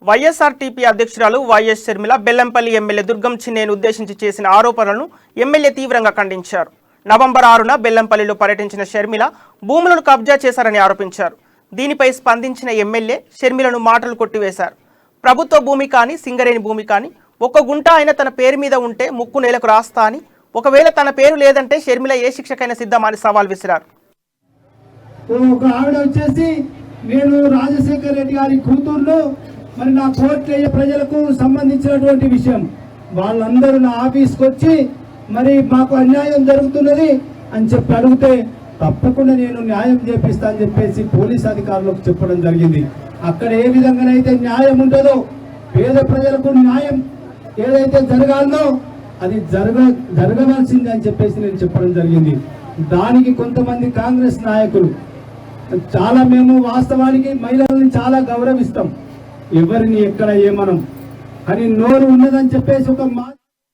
YSRTP అధ్యక్షురాలు YS Sharmila Bellampalli MLA దుర్గం చిన్నేని ఉద్దేశించి చేసిన ఆరోపణలను ఎమ్మెల్యే తీవ్రంగా ఖండించారు. నవంబర్ 6న బెల్లంపల్లిలో పర్యటించిన షర్మిల భూములను కబ్జా చేశారని ఆరోపించారు. దీనిపై స్పందించిన ఎమ్మెల్యే షర్మిలను మాటలు కొట్టివేశారు. ప్రభుత్వ భూమి కానీ సింగరేణి భూమి కానీ ఒక్క గుంట అయినా తన పేరు మీద ఉంటే ముక్కు నేలకు రాస్తా అని, ఒకవేళ తన పేరు లేదంటే షర్మిల ఏ శిక్షకైనా సిద్ధమని సవాల్ విసిరారు. ఒక ఆవిడ వచ్చేసి నేను రాజశేఖర్ రెడ్డి గారి కూతుర్లు, మరి నా కోట్లయ్య ప్రజలకు సంబంధించినటువంటి విషయం, వాళ్ళందరూ నా ఆఫీస్కి వచ్చి మరి మాకు అన్యాయం జరుగుతున్నది అని చెప్పి అడిగితే తప్పకుండా నేను న్యాయం చేపిస్తా అని చెప్పేసి పోలీస్ అధికారులకు చెప్పడం జరిగింది. అక్కడ ఏ విధంగానైతే న్యాయం ఉంటుందో, పేద ప్రజలకు న్యాయం ఏదైతే జరగాలో అది జరగవలసింది అని చెప్పేసి నేను చెప్పడం జరిగింది. దానికి కొంతమంది కాంగ్రెస్ నాయకులు మేము వాస్తవానికి మహిళల్ని చాలా గౌరవిస్తాం, ఎవరిని ఎక్కడ ఏమనం, కానీ నోరు ఉన్నదని చెప్పేసి ఒక